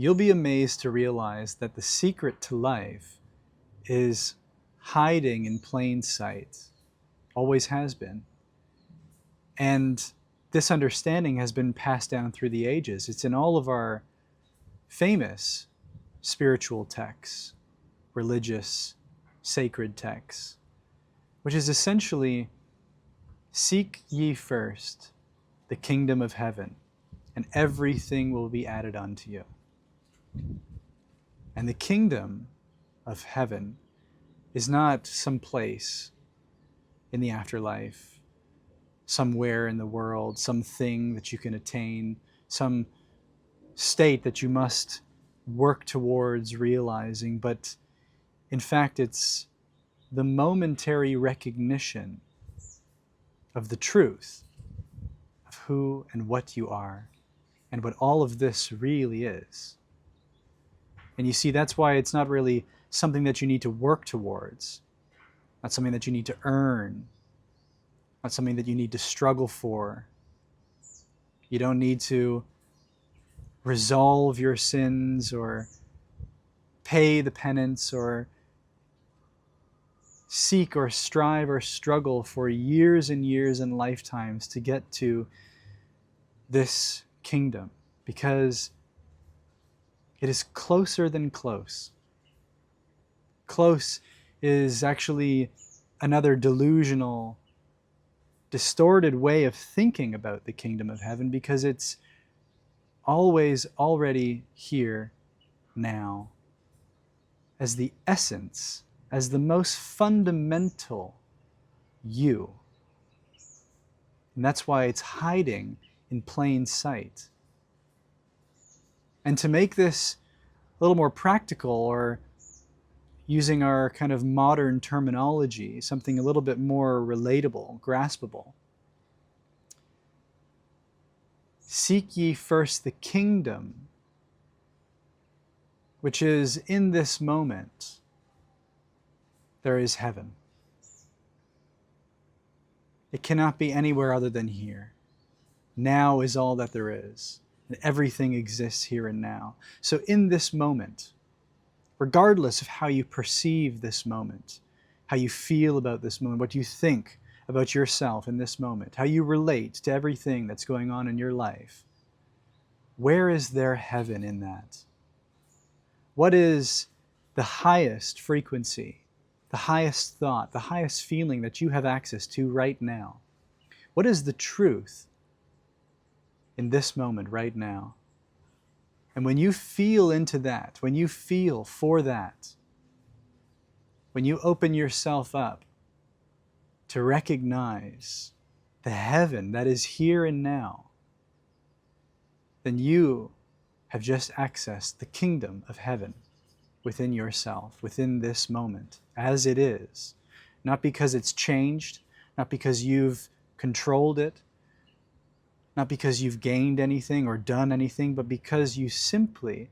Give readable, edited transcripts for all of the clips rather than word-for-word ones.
You'll be amazed to realize that the secret to life is hiding in plain sight, always has been. And this understanding has been passed down through the ages. It's in all of our famous spiritual texts, religious, sacred texts, which is essentially, seek ye first the kingdom of heaven, and everything will be added unto you. And the kingdom of heaven is not some place in the afterlife, somewhere in the world, something that you can attain, some state that you must work towards realizing, but in fact it's the momentary recognition of the truth of who and what you are and what all of this really is. And you see, that's why it's not really something that you need to work towards, not something that you need to earn, not something that you need to struggle for. You don't need to resolve your sins or pay the penance or seek or strive or struggle for years and years and lifetimes to get to this kingdom, because it is closer than close. Close is actually another delusional, distorted way of thinking about the kingdom of heaven, because it's always already here now, as the essence, as the most fundamental you. And that's why it's hiding in plain sight. And to make this a little more practical, or using our kind of modern terminology, something a little bit more relatable, graspable, seek ye first the kingdom, which is in this moment, there is heaven. It cannot be anywhere other than here. Now is all that there is, and everything exists here and now. So in this moment, regardless of how you perceive this moment, how you feel about this moment, what you think about yourself in this moment, how you relate to everything that's going on in your life, where is there heaven in that? What is the highest frequency, the highest thought, the highest feeling that you have access to right now? What is the truth in this moment right now? And when you feel into that, when you feel for that, when you open yourself up to recognize the heaven that is here and now, then you have just accessed the kingdom of heaven within yourself, within this moment, as it is. Not because it's changed, not because you've controlled it, not because you've gained anything or done anything, but because you simply,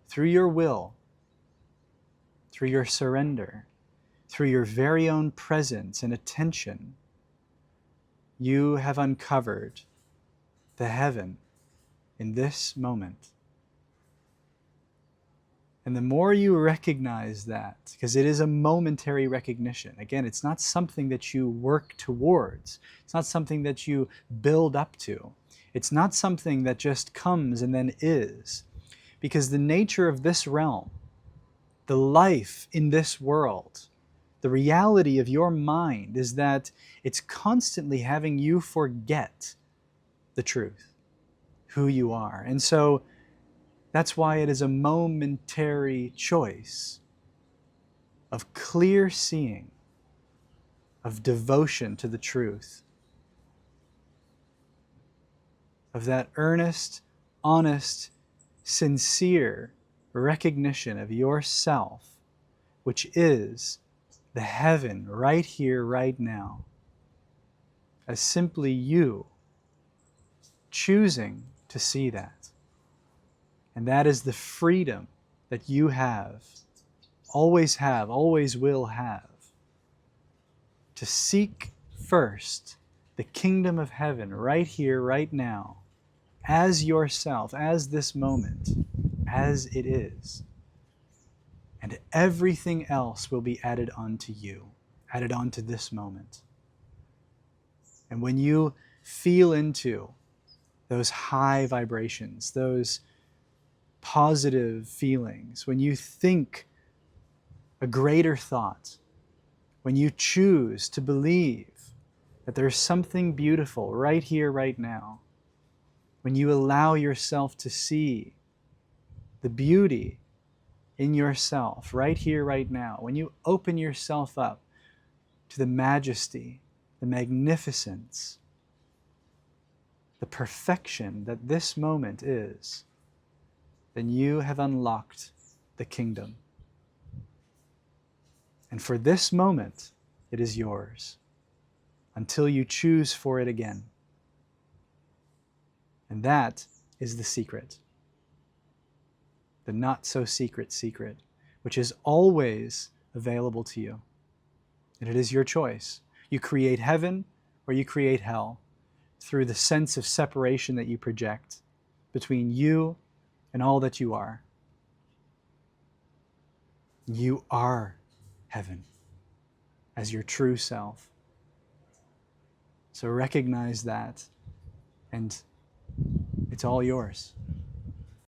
through your will, through your surrender, through your very own presence and attention, you have uncovered the heaven in this moment. And the more you recognize that, because it is a momentary recognition, again, it's not something that you work towards. It's not something that you build up to. It's not something that just comes and then is. Because the nature of this realm, the life in this world, the reality of your mind is that it's constantly having you forget the truth, who you are. And so that's why it is a momentary choice of clear seeing, of devotion to the truth, of that earnest, honest, sincere recognition of yourself, which is the heaven right here, right now, as simply you choosing to see that. And that is the freedom that you have, always will have, to seek first the kingdom of heaven right here, right now, as yourself, as this moment, as it is. And everything else will be added onto you, added onto this moment. And when you feel into those high vibrations, those positive feelings, when you think a greater thought, when you choose to believe that there's something beautiful right here, right now, when you allow yourself to see the beauty in yourself right here, right now, when you open yourself up to the majesty, the magnificence, the perfection that this moment is, then you have unlocked the kingdom. And for this moment, it is yours until you choose for it again. And that is the secret, the not so secret secret, which is always available to you. And it is your choice. You create heaven or you create hell through the sense of separation that you project between you and all that you are. You are heaven as your true self. So recognize that, and it's all yours.